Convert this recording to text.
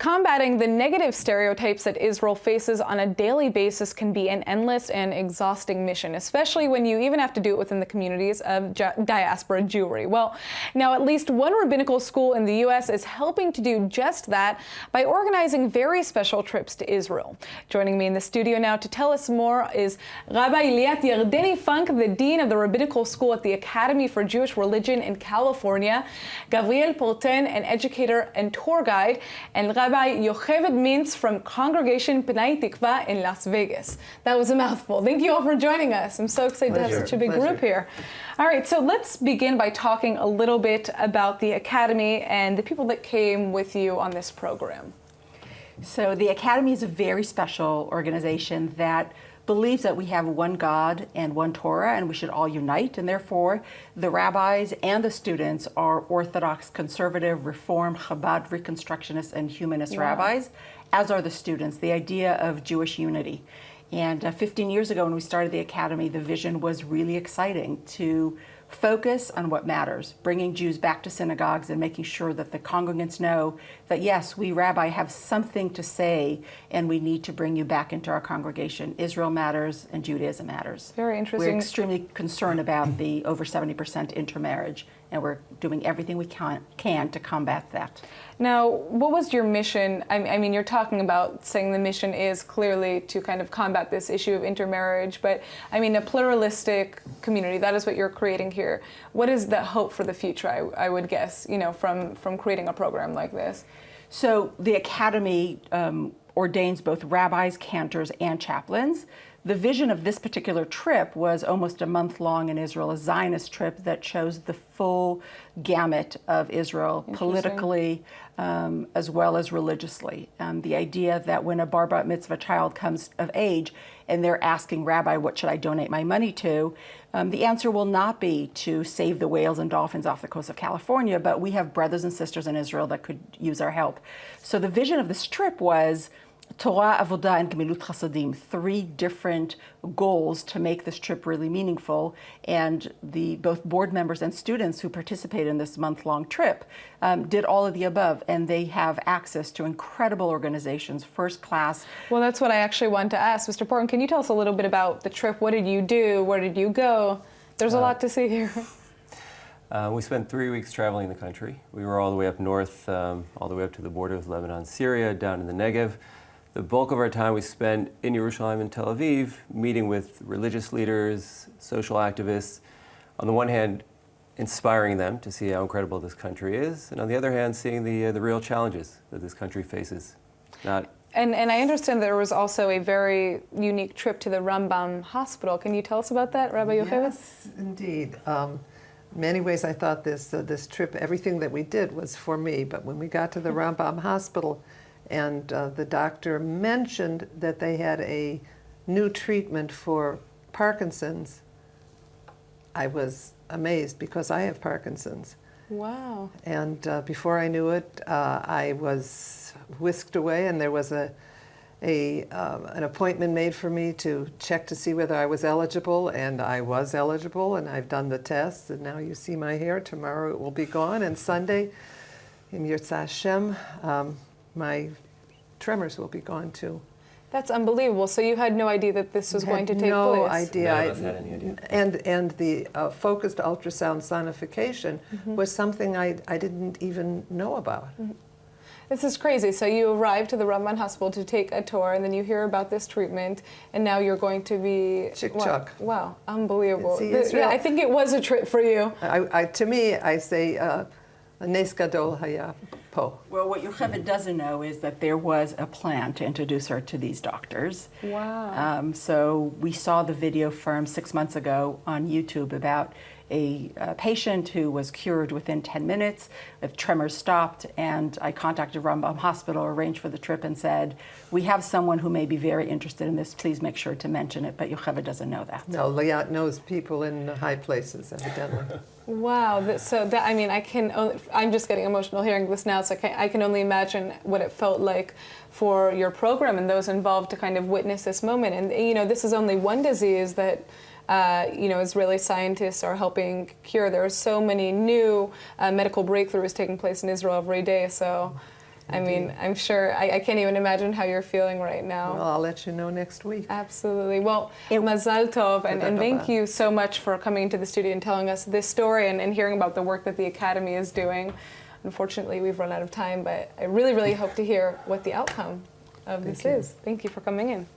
Combating the negative stereotypes that Israel faces on a daily basis can be an endless and exhausting mission, especially when you even have to do it within the communities of diaspora Jewry. Well, now at least one rabbinical school in the U.S. is helping to do just that by organizing very special trips to Israel. Joining me in the studio now to tell us more is Rabbi Liat Yardeni, the Dean of the Rabbinical School at the Academy for Jewish Religion in California, Gavriel Porten, an educator and tour guide, and Rabbi Yocheved Mintz from Congregation P'nai Tikvah in Las Vegas. That was a mouthful. Thank you all for joining us. I'm so excited to have such a big group here. All right, so let's begin by talking a little bit about the Academy and the people that came with you on this program. So the Academy is a very special organization that believes that we have one God and one Torah and we should all unite, and therefore the rabbis and the students are Orthodox, Conservative, Reform, Chabad, Reconstructionist, and Humanist rabbis, as are the students, the idea of Jewish unity. And 15 years ago when we started the Academy, the vision was really exciting to focus on what matters, bringing Jews back to synagogues and making sure that the congregants know that, yes, we rabbi have something to say and we need to bring you back into our congregation. Israel matters and Judaism matters. Very interesting. We're extremely concerned about the over 70% intermarriage, and we're doing everything we can to combat that. Now, what was your mission? I mean, you're talking about saying the mission is clearly to kind of combat this issue of intermarriage, but I mean, a pluralistic community, that is what you're creating here. What is the hope for the future, I would guess, you know, from creating a program like this? So the Academy ordains both rabbis, cantors, and chaplains. The vision of this particular trip was almost a month long in Israel, a Zionist trip that shows the full gamut of Israel, politically as well as religiously. The idea that when a bar mitzvah child comes of age and they're asking, Rabbi, what should I donate my money to? The answer will not be to save the whales and dolphins off the coast of California, but we have brothers and sisters in Israel that could use our help. So the vision of this trip was Torah, Avodah, and Gemilut Chasadim, three different goals to make this trip really meaningful. And both board members and students who participated in this month-long trip did all of the above, and they have access to incredible organizations, first class. Well, that's what I actually wanted to ask. Mr. Porten, can you tell us a little bit about the trip? What did you do? Where did you go? There's a lot to see here. We spent 3 weeks traveling the country. We were all the way up north, all the way up to the border with Lebanon, Syria, down in the Negev. The bulk of our time we spent in Yerushalayim and Tel Aviv, meeting with religious leaders, social activists. On the one hand, inspiring them to see how incredible this country is, and on the other hand, seeing the real challenges that this country faces. And I understand there was also a very unique trip to the Rambam Hospital. Can you tell us about that, Rabbi Yocheved? Yes, indeed. In many ways, I thought this trip, everything that we did was for me. But when we got to the Rambam Hospital, and the doctor mentioned that they had a new treatment for Parkinson's, I was amazed because I have Parkinson's. Wow. And before I knew it, I was whisked away, and there was an appointment made for me to check to see whether I was eligible, and I was eligible, and I've done the tests, and now you see my hair. Tomorrow it will be gone, and Sunday, in Yirtzeh Hashem, my tremors will be gone too. That's unbelievable. So you had no idea that this was going to take place? No idea. None of us had any idea. And the focused ultrasound sonification was something I didn't even know about. This is crazy. So you arrived to the Rambam Hospital to take a tour, and then you hear about this treatment, and now you're going to be... Chick-chuck. Wow, unbelievable. See, Yeah, I think it was a trip for you. To me, I say, Nes Gadol Haya Po. Well, what Yocheved doesn't know is that there was a plan to introduce her to these doctors. Wow. So we saw the video from 6 months ago on YouTube about a patient who was cured within 10 minutes, with tremors stopped, and I contacted Rambam Hospital, arranged for the trip, and said, we have someone who may be very interested in this, please make sure to mention it, but Yocheved doesn't know that. No, Liat knows people in high places, evidently. Wow. I mean, I'm just getting emotional hearing this now, so I can only imagine what it felt like for your program and those involved to kind of witness this moment. And, you know, this is only one disease that Israeli scientists are helping cure. There are so many new medical breakthroughs taking place in Israel every day. So I mean, I'm sure, I can't even imagine how you're feeling right now. Well, I'll let you know next week. Absolutely. Well, Mazal Tov, and thank you so much for coming into the studio and telling us this story and hearing about the work that the Academy is doing. Unfortunately, we've run out of time, but I really, really hope to hear what the outcome of this is. Thank you for coming in.